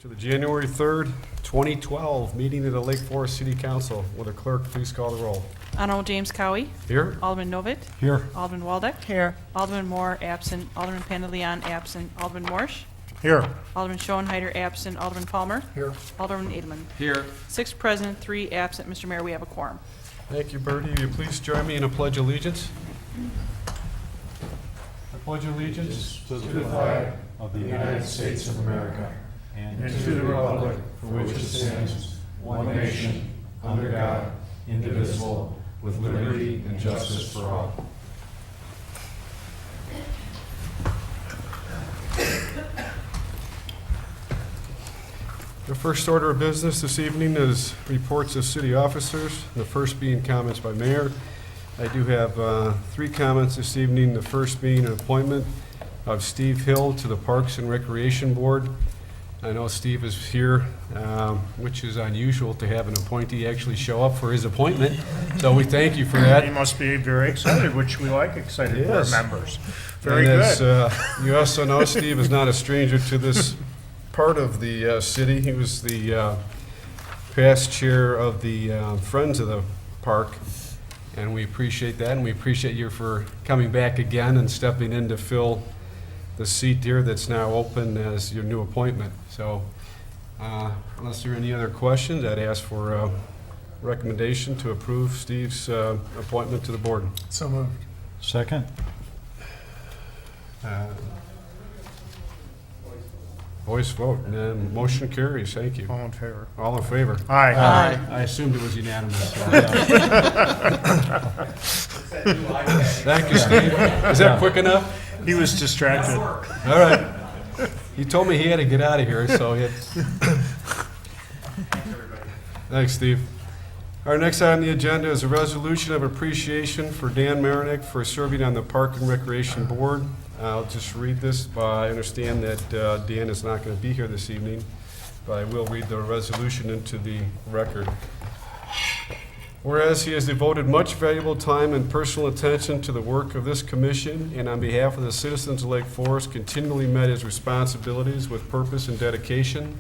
To the January 3rd, 2012 meeting of the Lake Forest City Council. Will the clerk please call the roll? Honorable James Cowie. Here? Alderman Novit. Here. Alderman Waldeck. Here. Alderman Moore, absent. Alderman Pandeleon, absent. Alderman Morsch. Here. Alderman Schoenhyder, absent. Alderman Palmer. Here. Alderman Edelman. Here. 6 present, 3 absent. Mr. Mayor, we have a quorum. Thank you, Bertie. Will you please join me in a pledge of allegiance? I pledge allegiance to the flag of the United States of America and to the republic for which it stands, one nation, under God, indivisible, with liberty and justice for all. The first order of business this evening is reports of city officers, the first being comments by mayor. I do have 3 comments this evening, the first being an appointment of Steve Hill to the Parks and Recreation Board. I know Steve is here, which is unusual to have an appointee actually show up for his appointment, so we thank you for that. He must be very excited, which we like excited for our Yes. members. Very And as, good. you also know, Steve is not a stranger to this part of the city. He was the past chair of the Friends of the Park, and we appreciate that, and we appreciate you for coming back again and stepping in to fill the seat here that's now open as your new appointment. So unless there are any other questions, I'd ask for a recommendation to approve Steve's appointment to the board. So moved. Second. Voice vote, and then motion carries. Thank you. All in favor? All in favor? Aye. I assumed it was unanimous. so, Thank you, Steve. Is that quick enough? He was distracted. All right. He told me he had to get out of here, so he had... Thanks, Steve. Our next item on the agenda is a resolution of appreciation for Dan Marinick for serving on the Park and Recreation Board. I'll just read this. I understand that Dan is not going to be here this evening, but I will read the resolution into the record. Whereas he has devoted much valuable time and personal attention to the work of this commission, and on behalf of the citizens of Lake Forest, continually met his responsibilities with purpose and dedication.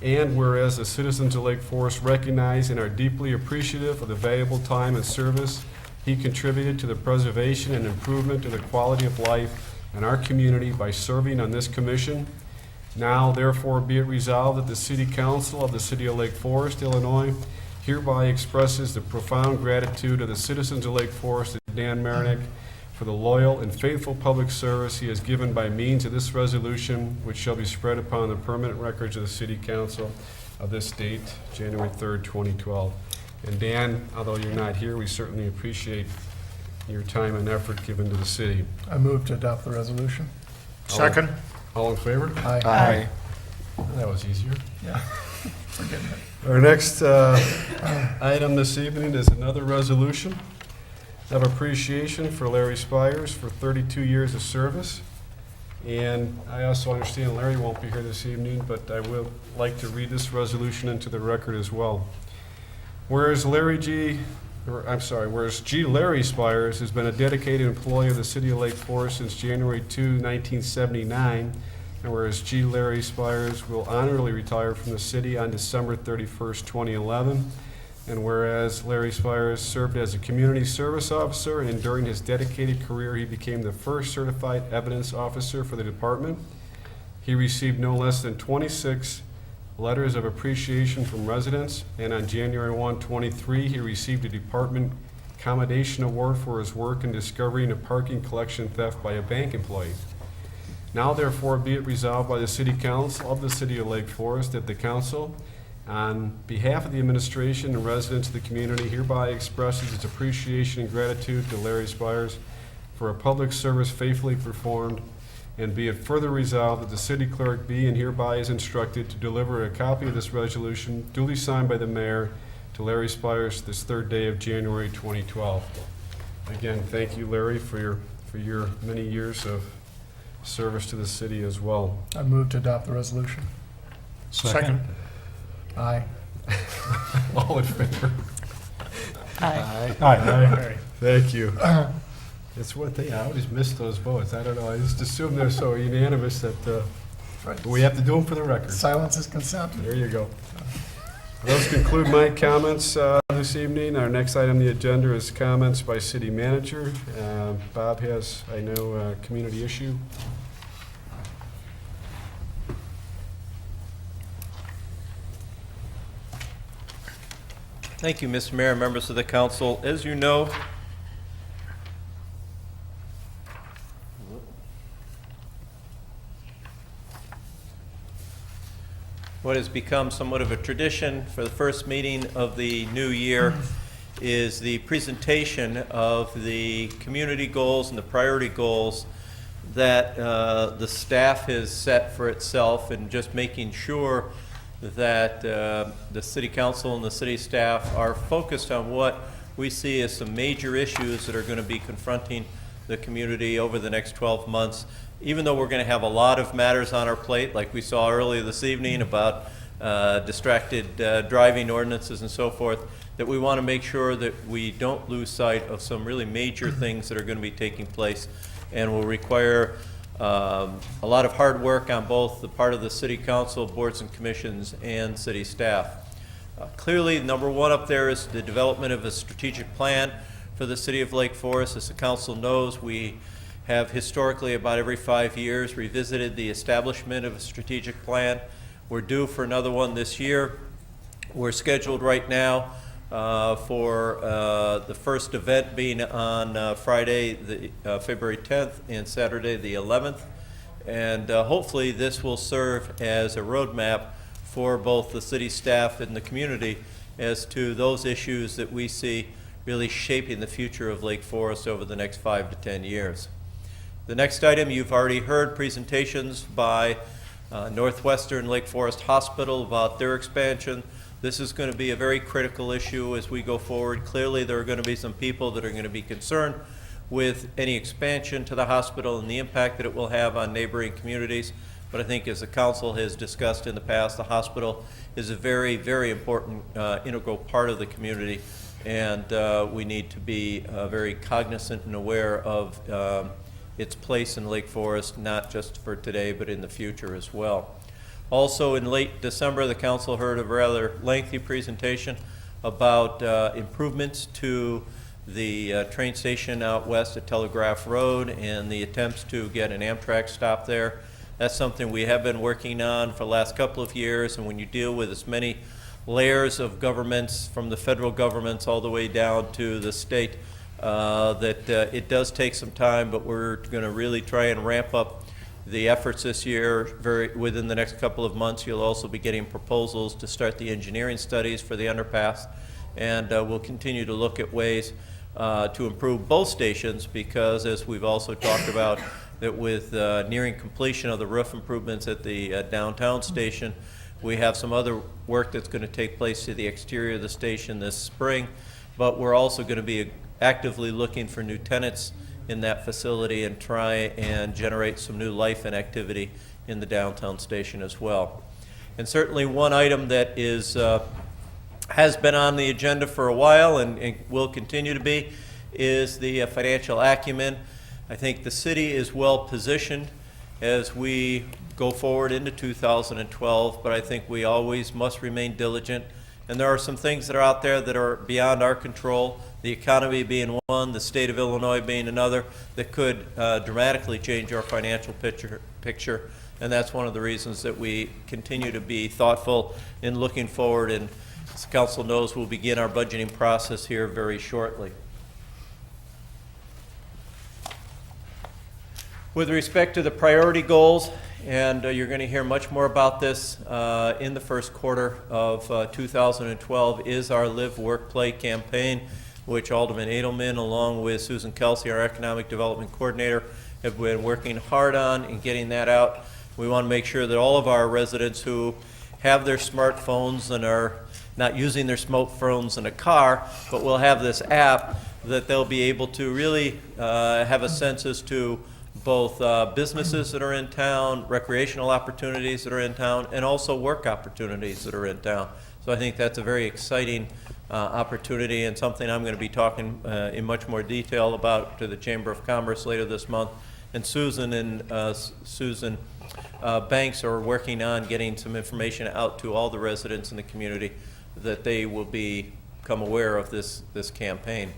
And whereas the citizens of Lake Forest recognize and are deeply appreciative of the valuable time and service he contributed to the preservation and improvement of the quality of life in our community by serving on this commission, now therefore be it resolved that the City Council of the City of Lake Forest, Illinois, hereby expresses the profound gratitude of the citizens of Lake Forest to Dan Marinick for the loyal and faithful public service he has given by means of this resolution, which shall be spread upon the permanent records of the City Council of this date, January 3rd, 2012. And Dan, although you're not here, we certainly appreciate your time and effort given to the city. I move to adopt the resolution. Second? All in favor? Aye. That was easier. Yeah. Forgetting it. Our next item this evening is another resolution of appreciation for Larry Spires for 32 years of service. And I also understand Larry won't be here this evening, but I would like to read this resolution into the record as well. Whereas Larry Spires has been a dedicated employee of the City of Lake Forest since January 2, 1979, and whereas G. Larry Spires will honorably retire from the city on December 31st, 2011, and whereas Larry Spires served as a community service officer, and during his dedicated career he became the first certified evidence officer for the department, he received no less than 26 letters of appreciation from residents, and on January 1, 23, he received a Department Commendation Award for his work in discovering a parking collection theft by a bank employee. Now therefore be it resolved by the City Council of the City of Lake Forest that the Council, on behalf of the administration and residents of the community, hereby expresses its appreciation and gratitude to Larry Spires for a public service faithfully performed. And be it further resolved that the city clerk be and hereby is instructed to deliver a copy of this resolution duly signed by the mayor to Larry Spires this 3rd day of January 2012. Again, thank you, Larry, for your many years of service to the city as well. I move to adopt the resolution. Second? Aye. All in favor? Aye. Aye. Thank you. It's one thing, I always miss those votes. I don't know, I just assume they're so unanimous that Right. But we have to do them for the record. Silence is consent. There you go. Those conclude my comments this evening. Our next item on the agenda is comments by city manager. Bob has, I know, a community issue. Thank you, Mr. Mayor, members of the council. As you know, what has become somewhat of a tradition for the first meeting of the new year is the presentation of the community goals and the priority goals that the staff has set for itself, and just making sure that the city council and the city staff are focused on what we see as some major issues that are going to be confronting the community over the next 12 months. Even though we're going to have a lot of matters on our plate, like we saw earlier this evening about distracted driving ordinances and so forth, that we want to make sure that we don't lose sight of some really major things that are going to be taking place and will require a lot of hard work on both the part of the city council, boards and commissions, and city staff. Clearly, number one up there is the development of a strategic plan for the city of Lake Forest. As the council knows, we have historically about every 5 years revisited the establishment of a strategic plan. We're due for another one this year. We're scheduled right now for the first event being on Friday, February 10th, and Saturday, the 11th. And hopefully this will serve as a roadmap for both the city staff and the community as to those issues that we see really shaping the future of Lake Forest over the next 5 to 10 years. The next item, you've already heard presentations by Northwestern Lake Forest Hospital about their expansion. This is going to be a very critical issue as we go forward. Clearly, there are going to be some people that are going to be concerned with any expansion to the hospital and the impact that it will have on neighboring communities. But I think, as the council has discussed in the past, the hospital is a very, very important integral part of the community, and we need to be very cognizant and aware of its place in Lake Forest, not just for today, but in the future as well. Also, in late December, the council heard a rather lengthy presentation about improvements to the train station out west at Telegraph Road and the attempts to get an Amtrak stop there. That's something we have been working on for the last couple of years, and when you deal with as many layers of governments, from the federal governments all the way down to the state, it does take some time, but we're going to really try and ramp up the efforts this year. Within the next couple of months, you'll also be getting proposals to start the engineering studies for the underpass, and we'll continue to look at ways to improve both stations, because as we've also talked about, that with nearing completion of the roof improvements at the downtown station, we have some other work that's going to take place to the exterior of the station this spring, but we're also going to be actively looking for new tenants in that facility and try and generate some new life and activity in the downtown station as well. And certainly one item that has been on the agenda for a while and will continue to be is the financial acumen. I think the city is well positioned as we go forward into 2012, but I think we always must remain diligent. And there are some things that are out there that are beyond our control, the economy being one, the state of Illinois being another, that could dramatically change our financial picture. And that's one of the reasons that we continue to be thoughtful in looking forward. And as the council knows, we'll begin our budgeting process here very shortly. With respect to the priority goals, and you're going to hear much more about this in the first quarter of 2012, is our Live, Work, Play campaign, which Alderman Edelman, along with Susan Kelsey, our Economic Development Coordinator, have been working hard on in getting that out. We want to make sure that all of our residents who have their smartphones and are not using their smartphones in a car, but will have this app, that they'll be able to really have a sense as to both businesses that are in town, recreational opportunities that are in town, and also work opportunities that are in town. So I think that's a very exciting opportunity, and something I'm going to be talking in much more detail about to the Chamber of Commerce later this month. And Susan banks are working on getting some information out to all the residents in the community that they will become aware of this campaign.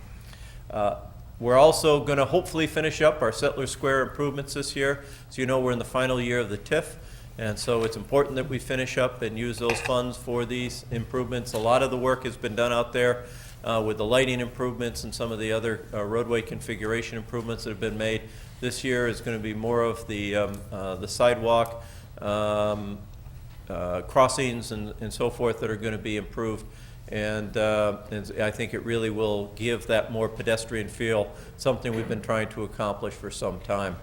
We're also going to hopefully finish up our Settler Square improvements this year. So you know we're in the final year of the TIF, and so it's important that we finish up and use those funds for these improvements. A lot of the work has been done out there with the lighting improvements and some of the other roadway configuration improvements that have been made. This year is going to be more of the sidewalk crossings and so forth that are going to be improved. And I think it really will give that more pedestrian feel, something we've been trying to accomplish for some time.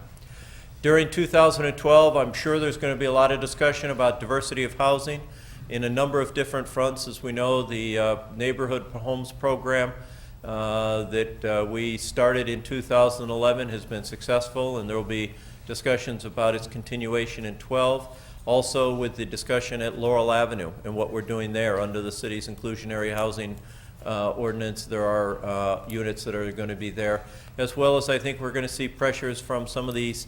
During 2012, I'm sure there's going to be a lot of discussion about diversity of housing in a number of different fronts. As we know, the neighborhood homes program that we started in 2011 has been successful, and there will be discussions about its continuation in 12. Also with the discussion at Laurel Avenue and what we're doing there under the city's inclusionary housing ordinance. There are units that are going to be there, as well as I think we're going to see pressures from some of these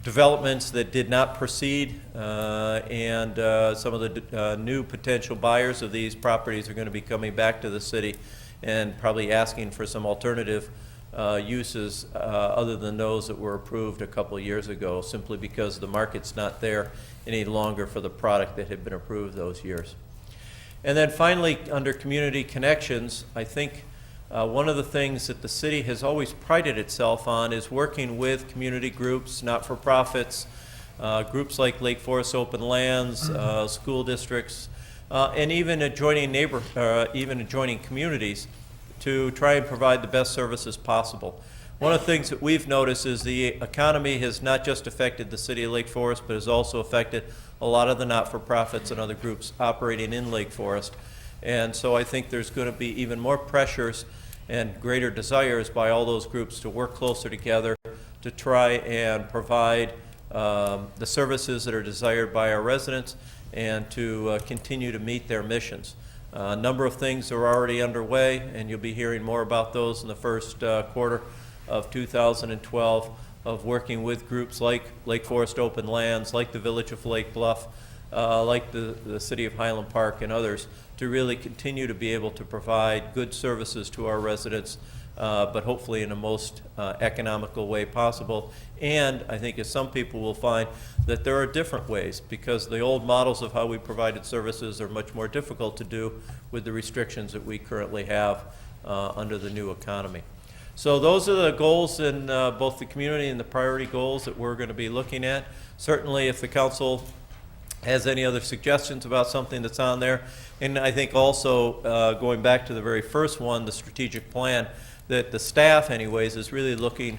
developments that did not proceed, and some of the new potential buyers of these properties are going to be coming back to the city and probably asking for some alternative uses other than those that were approved a couple of years ago, simply because the market's not there any longer for the product that had been approved those years. And then finally, under community connections, I think one of the things that the city has always prided itself on is working with community groups, not-for-profits, groups like Lake Forest Open Lands, school districts, and even adjoining communities to try and provide the best services possible. One of the things that we've noticed is the economy has not just affected the city of Lake Forest, but has also affected a lot of the not-for-profits and other groups operating in Lake Forest. And so I think there's going to be even more pressures and greater desires by all those groups to work closer together to try and provide the services that are desired by our residents and to continue to meet their missions. A number of things are already underway, and you'll be hearing more about those in the first quarter of 2012, of working with groups like Lake Forest Open Lands, like the Village of Lake Bluff, like the City of Highland Park and others, to really continue to be able to provide good services to our residents, but hopefully in the most economical way possible. And I think as some people will find that there are different ways, because the old models of how we provided services are much more difficult to do with the restrictions that we currently have under the new economy. So those are the goals in both the community and the priority goals that we're going to be looking at. Certainly if the council has any other suggestions about something that's on there. And I think also going back to the very first one, the strategic plan, that the staff anyways is really looking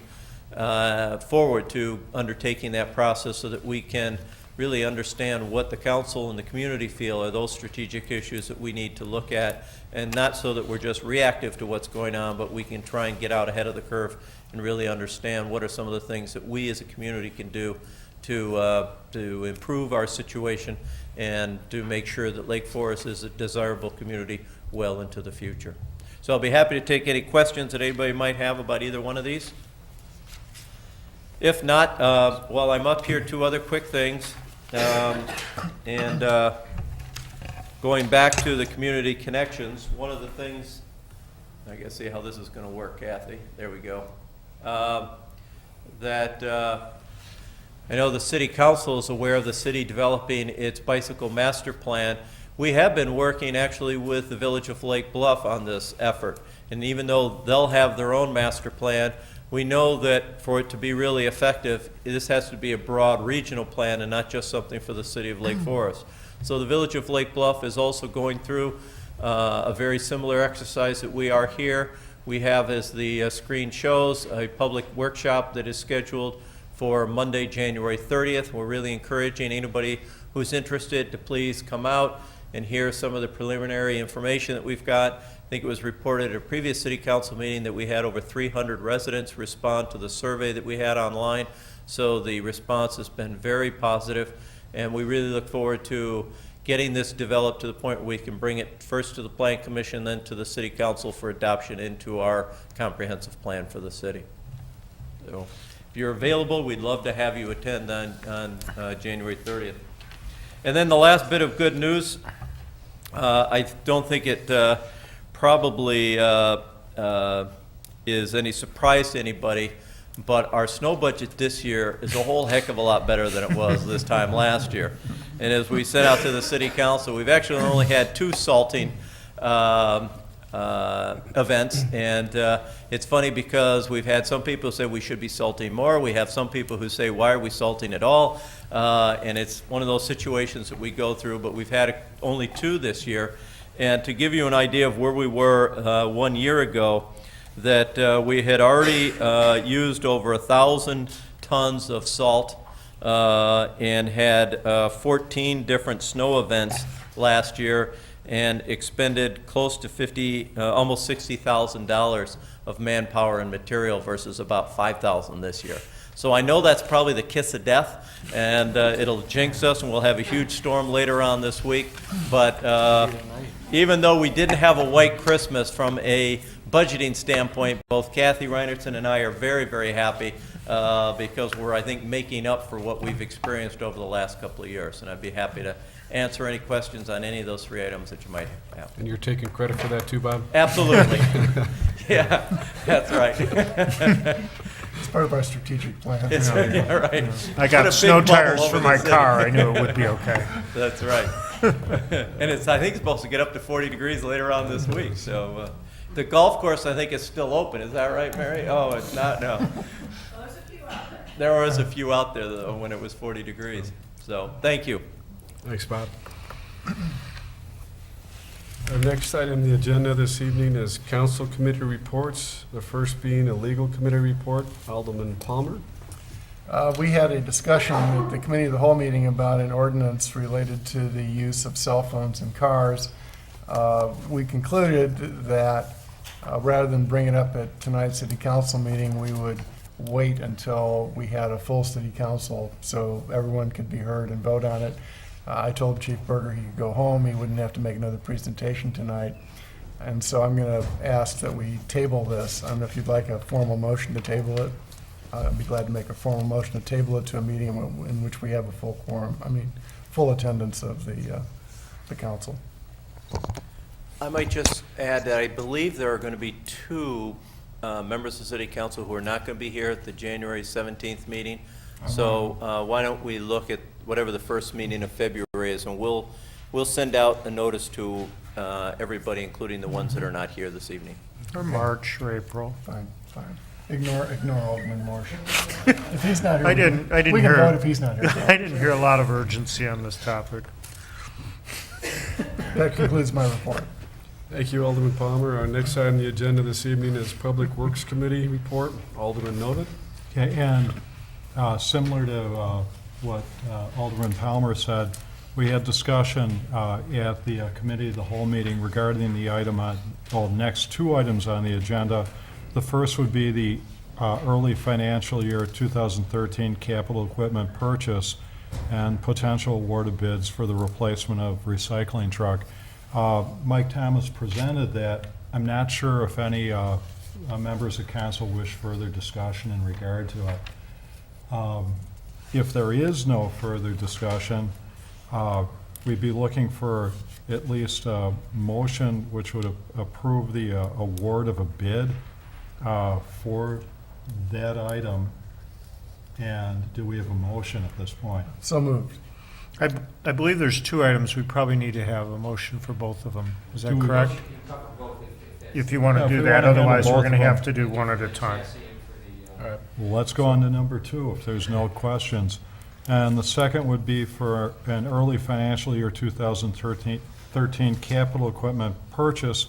forward to undertaking that process so that we can really understand what the council and the community feel are those strategic issues that we need to look at, and not so that we're just reactive to what's going on, but we can try and get out ahead of the curve and really understand what are some of the things that we as a community can do to improve our situation and to make sure that Lake Forest is a desirable community well into the future. So I'll be happy to take any questions that anybody might have about either one of these. If not, while I'm up here, two other quick things. Going back to the community connections, one of the things, I guess see how this is going to work, Kathy. There we go. I know the City Council is aware of the city developing its bicycle master plan. We have been working actually with the Village of Lake Bluff on this effort. And even though they'll have their own master plan, we know that for it to be really effective, this has to be a broad regional plan and not just something for the city of Lake Forest. So the Village of Lake Bluff is also going through a very similar exercise that we are here. We have, as the screen shows, a public workshop that is scheduled for Monday, January 30th. We're really encouraging anybody who's interested to please come out and hear some of the preliminary information that we've got. I think it was reported at a previous city council meeting that we had over 300 residents respond to the survey that we had online. So the response has been very positive, and we really look forward to getting this developed to the point where we can bring it first to the Plan Commission, then to the City Council for adoption into our comprehensive plan for the city. So if you're available, we'd love to have you attend on January 30th. And then the last bit of good news, I don't think it probably is any surprise to anybody, but our snow budget this year is a whole heck of a lot better than it was this time last year. And as we sent out to the city council, we've actually only had 2 salting events, and it's funny because we've had some people say we should be salting more. We have some people who say, why are we salting at all? And it's one of those situations that we go through, but we've had only 2 this year. And to give you an idea of where we were 1 year ago, that we had already used over 1,000 tons of salt and had 14 different snow events last year and expended close to almost $60,000 of manpower and material versus about $5,000 this year. So I know that's probably the kiss of death, and it'll jinx us, and we'll have a huge storm later on this week. But even though we didn't have a white Christmas from a budgeting standpoint, both Kathy Reinertson and I are very, very happy because we're, I think, making up for what we've experienced over the last couple of years. And I'd be happy to answer any questions on any of those 3 items that you might have. And you're taking credit for that too, Bob? Absolutely. Yeah, that's right. It's part of our strategic plan. Yeah, right. I Put a got big snow bubble tires over for the my city. car. I knew it would be okay. That's right. And it's, I think it's supposed to get up to 40 degrees later on this week, so the golf course, I think, is still open. Is that right, Mary? Oh, it's not, no. There's a few out there. There was a few out there, though, when it was 40 degrees. So, thank you. Thanks, Bob. Our next item on the agenda this evening is council committee reports, the first being a legal committee report. Alderman Palmer. We had a discussion at the committee of the whole meeting about an ordinance related to the use of cell phones in cars. We concluded that rather than bring it up at tonight's city council meeting, we would wait until we had a full city council so everyone could be heard and vote on it. I told Chief Berger he could go home, he wouldn't have to make another presentation tonight. And so I'm going to ask that we table this. I don't know if you'd like a formal motion to table it. I'd be glad to make a formal motion to table it to a meeting in which we have a full quorum, full attendance of the council. I might just add that I believe there are going to be 2 members of city council who are not going to be here at the January 17th meeting. So why don't we look at whatever the first meeting of February is, and we'll send out a notice to everybody, including the ones that are not here this evening. Or March or April. Fine. Ignore Alderman Morse. If he's not here, I didn't we can vote hear, if he's not here. I didn't hear a lot of urgency on this topic. That concludes my report. Thank you, Alderman Palmer. Our next item on the agenda this evening is Public Works Committee report. Alderman Novit. Okay, and similar to what Alderman Palmer said, we had discussion at the committee of the whole meeting regarding the item on, next 2 items on the agenda. The first would be the early financial year 2013 capital equipment purchase and potential award of bids for the replacement of recycling truck. Mike Thomas presented that. I'm not sure if any members of council wish further discussion in regard to it. If there is no further discussion, we'd be looking for at least a motion which would approve the award of a bid for that item. And do we have a motion at this point? So moved. I believe there's 2 items. We probably need to have a motion for both of them. Is that Do we- correct? If you want Yeah, to if do we that, wanna handle otherwise we're both going to of them. have to do one at a time. All right. Well, let's go on to number 2 if there's no questions. And the second would be for an early financial year 2013 capital equipment purchase.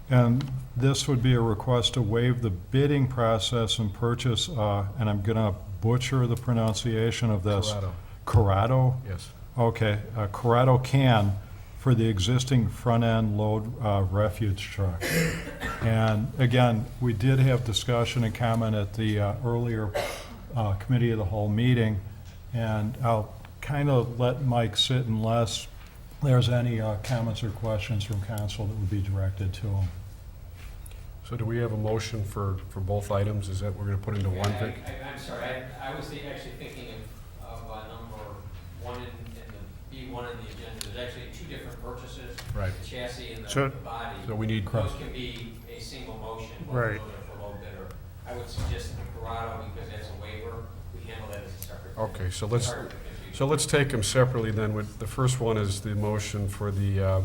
And this would be a request to waive the bidding process and purchase, and I'm going to butcher the pronunciation of this. Corrado? Yes. Okay, a Corrado can for the existing front-end load refuge truck. And again, we did have discussion and comment at the earlier committee of the whole meeting, and I'll kind of let Mike sit unless there's any comments or questions from council that would be directed to him. So do we have a motion for both items? Is that we're going to put into one, Vic? I'm sorry, I was actually thinking of number one in the B1 in the agenda. There's actually two different purchases. Right. The chassis and So- the body. So we need, Those can be a single motion. Both of Right. those are for low bidder. I would suggest the Corrado, because that's a waiver, we handle that as a separate. bid. okay, so let's, Sorry for the confusion. so let's take them separately then. With the first one is the motion for the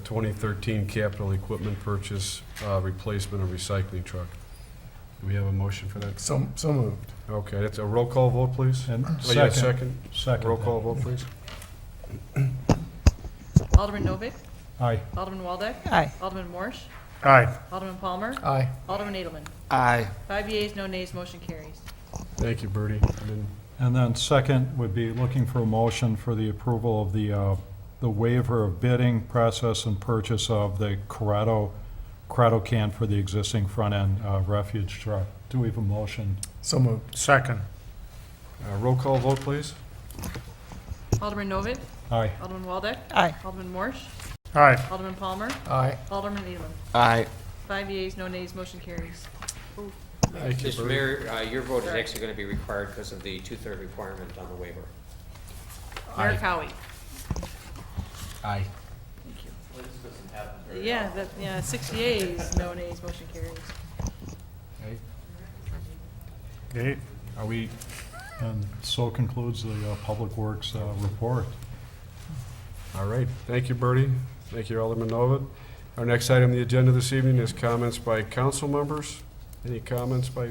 2013 capital equipment purchase, replacement of recycling truck. Do we have a motion for that? So moved. Okay, that's a roll call vote, please. And Oh, yeah, second. Second. Roll call vote, please. Alderman Novak. Aye. Alderman Waldeck. Aye. Alderman Morsch. Aye. Alderman Palmer. Aye. Alderman Edelman. Aye. 5 yeas, no nays, motion carries. Thank you, Bertie. And then And then second would be looking for a motion for the approval of the waiver of bidding process and purchase of the Corrado can for the existing front-end refuge truck. Do we have a motion? So moved. Second. roll call vote, please. Alderman Novak. Aye. Alderman Waldeck. Aye. Alderman Morsch. Aye. Alderman Palmer. Aye. Alderman Edelman. Aye. 5 yeas, no nays, motion carries. Thank you, Mr. Bertie. Mayor, your vote is actually going to be required because of the two-third requirement on the waiver. Mayor Cowie. Aye. Thank you. Well, this doesn't happen very Yeah, 6 yeas, no nays, motion carries. Okay. Okay. Are we, And so concludes the Public Works report. all right. Thank you, Bertie. Thank you, Alderman Novak. Our next item on the agenda this evening is comments by council members. Any comments by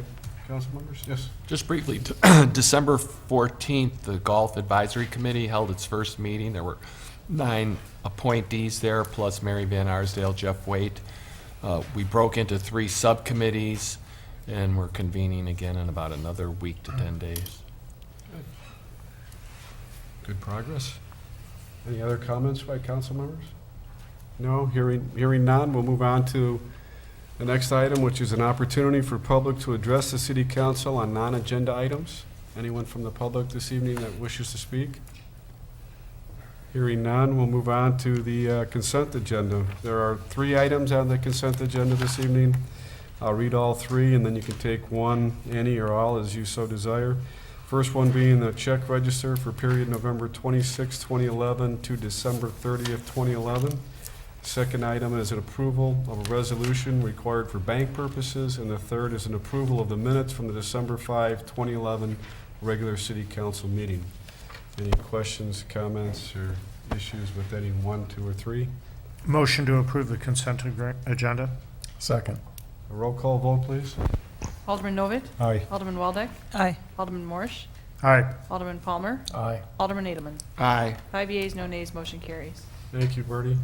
council members? Yes. Just briefly, December 14th, the Golf Advisory Committee held its first meeting. There were 9 appointees there, plus Mary Van Arsdale, Jeff Waite. We broke into 3 subcommittees, and we're convening again in about another week to 10 days. Good progress. Any other comments by council members? No, hearing none, we'll move on to the next item, which is an opportunity for public to address the city council on non-agenda items. Anyone from the public this evening that wishes to speak? Hearing none, we'll move on to the consent agenda. There are 3 items on the consent agenda this evening. I'll read all 3, and then you can take one, any, or all as you so desire. First one being the check register for period November 26, 2011 to December 30th, 2011. Second item is an approval of a resolution required for bank purposes, and the third is an approval of the minutes from the December 5, 2011 regular city council meeting. Any questions, comments, or issues with any 1, 2, or 3? Motion to approve the consent agenda? Second. A roll call vote, please. Alderman Novak. Aye. Alderman Waldeck. Aye. Alderman Morsch. Aye. Alderman Palmer. Aye. Alderman Edelman. Aye. 5 yeas, no nays, motion carries. Thank you, Bertie.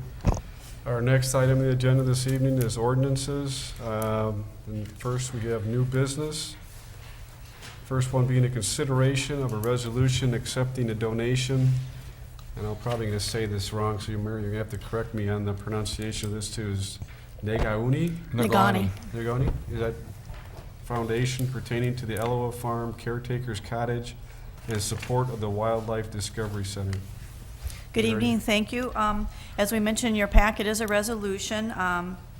Our next item on the agenda this evening is ordinances. And first, we have new business. First one being a consideration of a resolution accepting a donation. And I'm probably going to say this wrong, so Mary, you're going to have to correct me on the pronunciation of this too. Is Negauni? Nagani. Negauni? Is that foundation pertaining to the Eloa Farm Caretaker's Cottage and support of the Wildlife Discovery Center? Good Mary? evening, thank you. As we mentioned, your packet is a resolution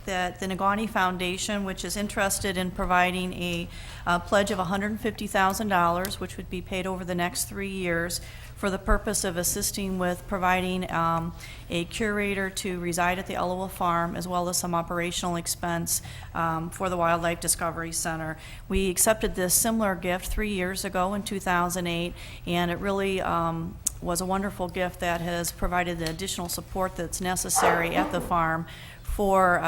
that the Nagani Foundation, which is interested in providing a pledge of $150,000, which would be paid over the next 3 years, for the purpose of assisting with providing a curator to reside at the Eloa Farm, as well as some operational expense for the Wildlife Discovery Center. We accepted this similar gift 3 years ago in 2008, and it really was a wonderful gift that has provided the additional support that's necessary at the farm for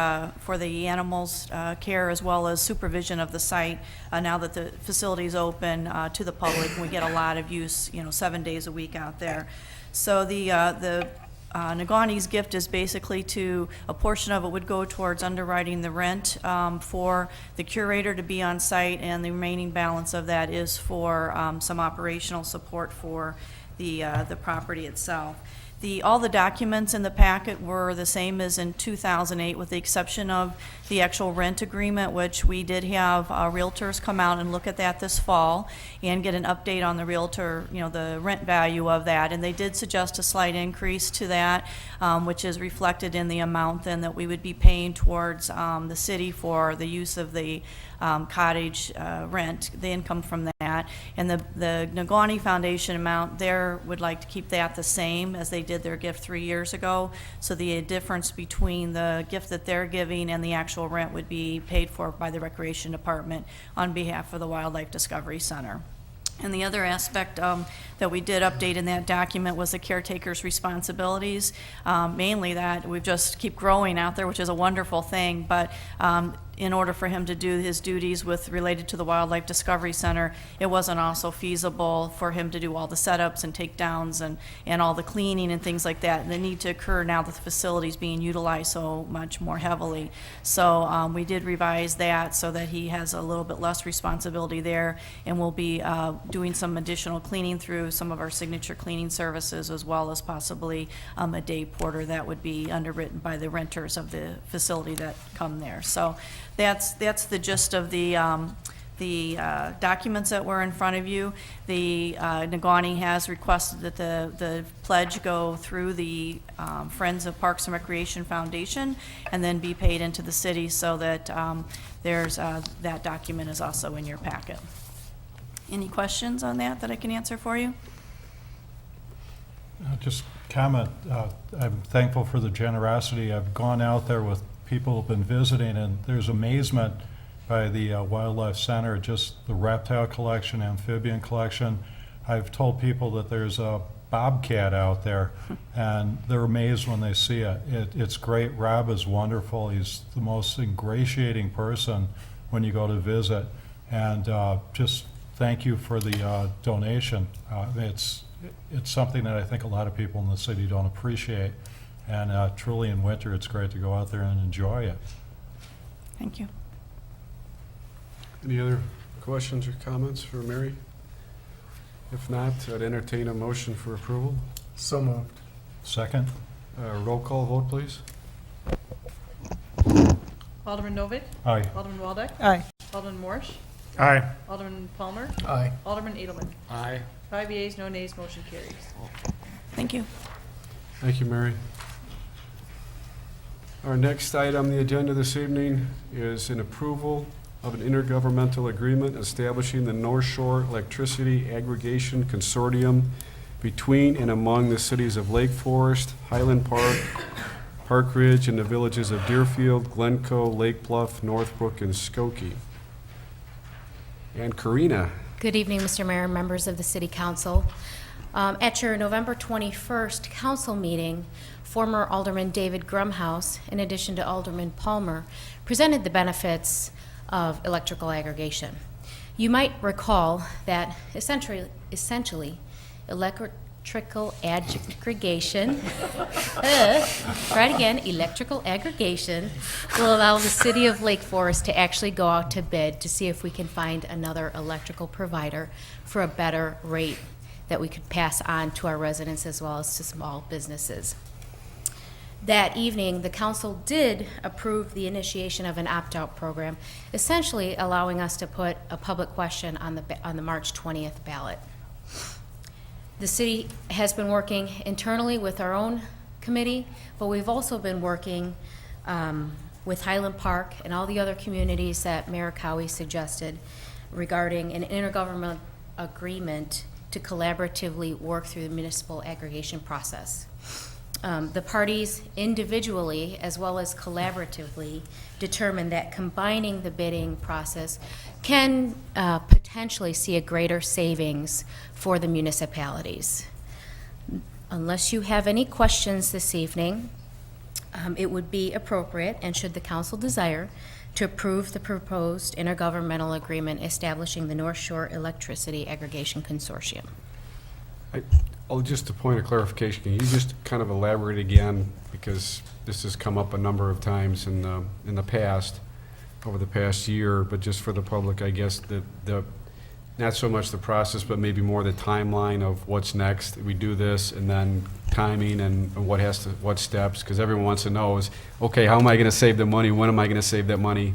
the animals' care, as well as supervision of the site now that the facility is open to the public. We get a lot of use, 7 days a week out there. So the Nagani's gift is basically a portion of it would go towards underwriting the rent for the curator to be on site, and the remaining balance of that is for some operational support for the property itself. All the documents in the packet were the same as in 2008, with the exception of the actual rent agreement, which we did have realtors come out and look at that this fall and get an update on the realtor, the rent value of that. And they did suggest a slight increase to that, which is reflected in the amount then that we would be paying towards the city for the use of the cottage rent, the income from that. And the Nagwani Foundation amount there would like to keep that the same as they did their gift 3 years ago. So the difference between the gift that they're giving and the actual rent would be paid for by the Recreation Department on behalf of the Wildlife Discovery Center. And the other aspect that we did update in that document was the caretaker's responsibilities, mainly that we just keep growing out there, which is a wonderful thing, but in order for him to do his duties related to the Wildlife Discovery Center, it wasn't also feasible for him to do all the setups and takedowns and all the cleaning and things like that. And they need to occur now that the facility's being utilized so much more heavily. So we did revise that so that he has a little bit less responsibility there, and we'll be doing some additional cleaning through some of our signature cleaning services, as well as possibly a day porter that would be underwritten by the renters of the facility that come there. So that's the gist of the documents that were in front of you. The Nagwani has requested that the pledge go through the Friends of Parks and Recreation Foundation and then be paid into the city, so that there's that document is also in your packet. Any questions on that I can answer for you? Just comment, I'm thankful for the generosity. I've gone out there with people who've been visiting, and there's amazement by the Wildlife Center, just the reptile collection, amphibian collection. I've told people that there's a bobcat out there, and they're amazed when they see it. It's great. Rob is wonderful. He's the most ingratiating person when you go to visit, and just thank you for the donation. It's something that I think a lot of people in the city don't appreciate, and truly in winter it's great to go out there and enjoy it. Thank you. Any other questions or comments for Mary? If not, I'd entertain a motion for approval. So moved. Second? Roll call vote, please. Alderman Novak? Aye. Alderman Waldeck? Aye. Alderman Morsch? Aye. Alderman Palmer? Aye. Alderman Edelman? Aye. 5 yeas, no nays, motion carries. Thank you. Thank you, Mary. Our next item on the agenda this evening is an approval of an intergovernmental agreement establishing the North Shore Electricity Aggregation Consortium between and among the cities of Lake Forest, Highland Park, Park Ridge, and the villages of Deerfield, Glencoe, Lake Bluff, Northbrook, and Skokie. And Karina. Good evening, Mr. Mayor and members of the City Council. At your November 21st council meeting, former Alderman David Grumhouse, in addition to Alderman Palmer, presented the benefits of electrical aggregation. You might recall that essentially electrical aggregation, try it again, electrical aggregation will allow the city of Lake Forest to actually go out to bid to see if we can find another electrical provider for a better rate that we could pass on to our residents as well as to small businesses. That evening, the council did approve the initiation of an opt-out program, essentially allowing us to put a public question on the March 20th ballot. The city has been working internally with our own committee, but we've also been working with Highland Park and all the other communities that Mayor Kiely suggested regarding an intergovernmental agreement to collaboratively work through the municipal aggregation process. The parties individually as well as collaboratively determined that combining the bidding process can potentially see a greater savings for the municipalities. Unless you have any questions this evening, it would be appropriate, and should the council desire, to approve the proposed intergovernmental agreement establishing the North Shore Electricity Aggregation Consortium. Just a point of clarification, can you just kind of elaborate again, because this has come up a number of times in the past, over the past year, but just for the public, I guess, the not so much the process, but maybe more the timeline of what's next. We do this, and then timing and what steps, because everyone wants to know is, okay, how am I going to save the money? When am I going to save that money?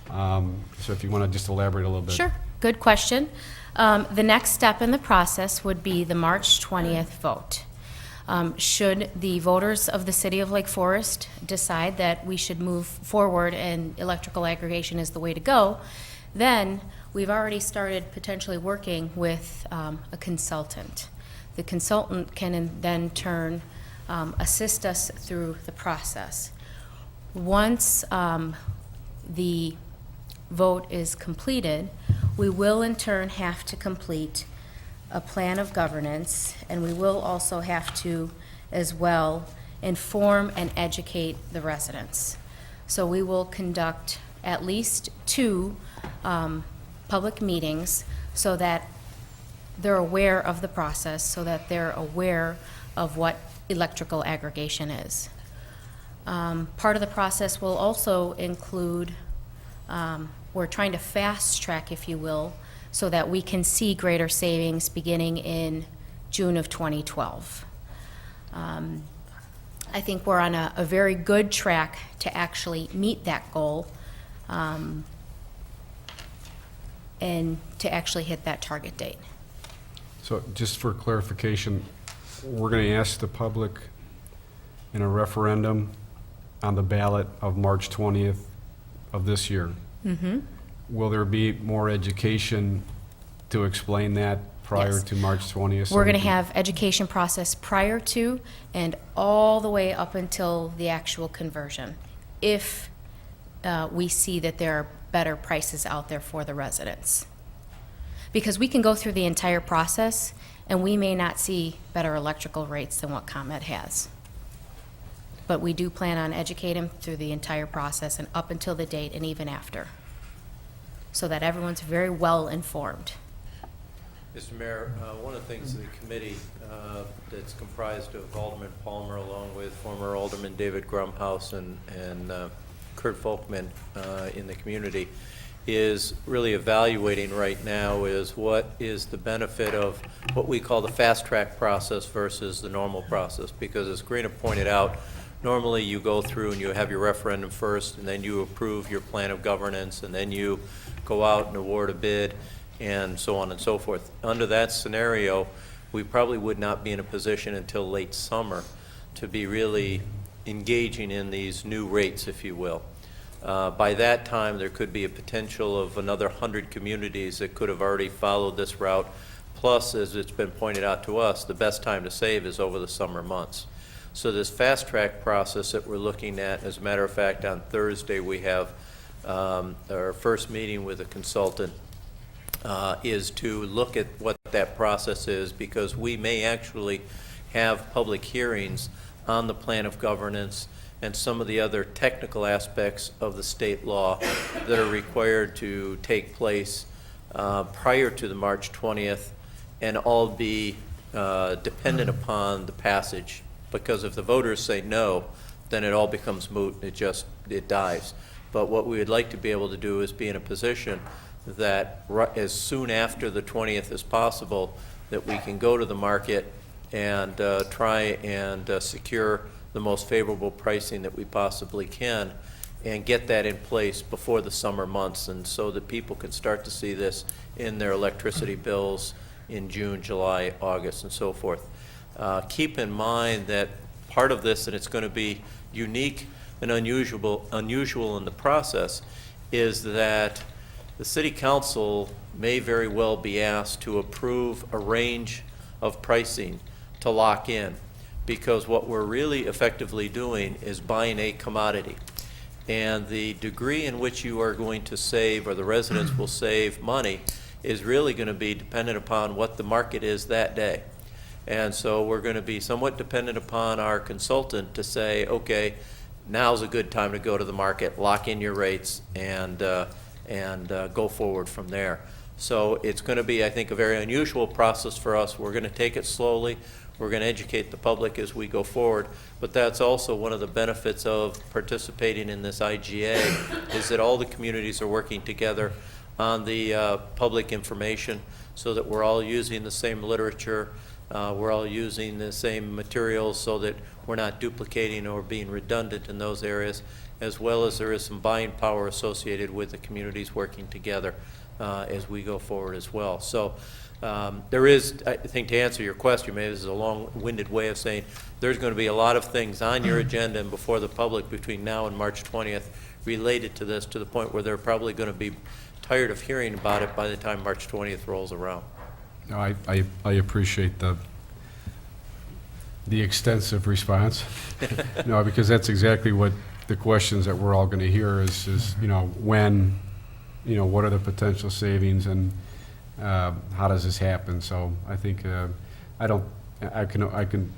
So if you want to just elaborate a little bit. Sure, good question. The next step in the process would be the March 20th vote. Should the voters of the city of Lake Forest decide that we should move forward and electrical aggregation is the way to go, then we've already started potentially working with a consultant. The consultant can then turn, assist us through the process. Once the vote is completed, we will in turn have to complete a plan of governance, and we will also have to, as well, inform and educate the residents. So we will conduct at least 2 public meetings so that they're aware of the process, so that they're aware of what electrical aggregation is. Part of the process will also include, we're trying to fast track, if you will, so that we can see greater savings beginning in June of 2012. I think we're on a very good track to actually meet that goal and to actually hit that target date. So just for clarification, we're going to ask the public in a referendum on the ballot of March 20th of this year. Mm-hmm. Will there be more education to explain that prior Yes. to March 20th? We're going to have education process prior to and all the way up until the actual conversion, if we see that there are better prices out there for the residents. Because we can go through the entire process and we may not see better electrical rates than what ComEd has. But we do plan on educating through the entire process and up until the date and even after, so that everyone's very well informed. Mr. Mayor, one of the things the committee that's comprised of Alderman Palmer along with former Alderman David Grumhouse and Kurt Folkman in the community is really evaluating right now is what is the benefit of what we call the fast track process versus the normal process. Because as Greena pointed out, normally you go through and you have your referendum first, and then you approve your plan of governance, and then you go out and award a bid, and so on and so forth. Under that scenario, we probably would not be in a position until late summer to be really engaging in these new rates, if you will. By that time, there could be a potential of another 100 communities that could have already followed this route. Plus, as it's been pointed out to us, the best time to save is over the summer months. So this fast track process that we're looking at, as a matter of fact, on Thursday we have our first meeting with a consultant, is to look at what that process is, because we may actually have public hearings on the plan of governance and some of the other technical aspects of the state law that are required to take place prior to the March 20th, and all be dependent upon the passage. Because if the voters say no, then it all becomes moot, it dies. But what we would like to be able to do is be in a position that as soon after the 20th as possible, that we can go to the market and try and secure the most favorable pricing that we possibly can, and get that in place before the summer months, and so that people can start to see this in their electricity bills in June, July, August, and so forth. Keep in mind that part of this, and it's going to be unique and unusual in the process, is that the City Council may very well be asked to approve a range of pricing to lock in, because what we're really effectively doing is buying a commodity. And the degree in which you are going to save, or the residents will save money, is really going to be dependent upon what the market is that day. And so we're going to be somewhat dependent upon our consultant to say, okay, now's a good time to go to the market, lock in your rates, and go forward from there. So it's going to be, I think, a very unusual process for us. We're going to take it slowly. We're going to educate the public as we go forward. But that's also one of the benefits of participating in this IGA, is that all the communities are working together on the public information, so that we're all using the same literature, We're all using the same materials so that we're not duplicating or being redundant in those areas, as well as there is some buying power associated with the communities working together as we go forward as well. So there is, I think, to answer your question, maybe this is a long-winded way of saying there's going to be a lot of things on your agenda and before the public between now and March 20th related to this, to the point where they're probably going to be tired of hearing about it by the time March 20th rolls around. No, I appreciate the extensive response. No, because that's exactly what the questions that we're all going to hear is, when, what are the potential savings and how does this happen? So I think, I can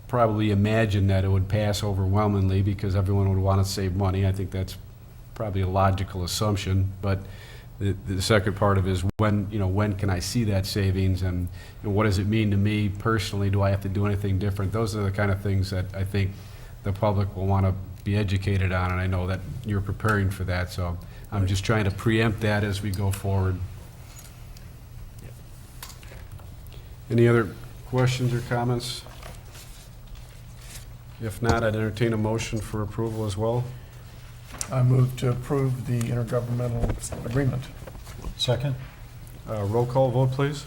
probably imagine that it would pass overwhelmingly because everyone would want to save money. I think that's probably a logical assumption, but the second part of it is when can I see that savings, and what does it mean to me personally? Do I have to do anything different? Those are the kind of things that I think the public will want to be educated on, and I know that you're preparing for that, so I'm just trying to preempt that as we go forward. Any other questions or comments? If not, I'd entertain a motion for approval as well. I move to approve the intergovernmental agreement. Second? Roll call vote, please.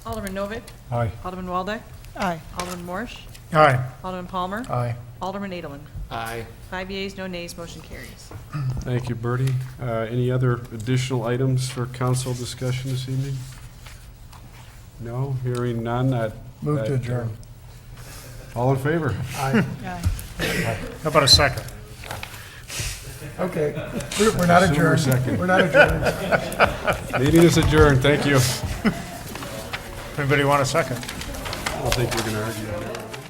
Alderman Novak. Aye. Alderman Waldeck. Aye. Alderman Morsch. Aye. Alderman Palmer. Aye. Alderman Edelman. Aye. 5 yeas, no nays, motion carries. Thank you, Bertie. Any other additional items for council discussion this evening? No? Hearing none, Move to adjourn. All in favor? Aye. How about a second? Okay, we're not Assume we're adjourned. second. We're not adjourned. Meeting is adjourned. Thank you. Anybody want a second? I don't think we're going to argue that.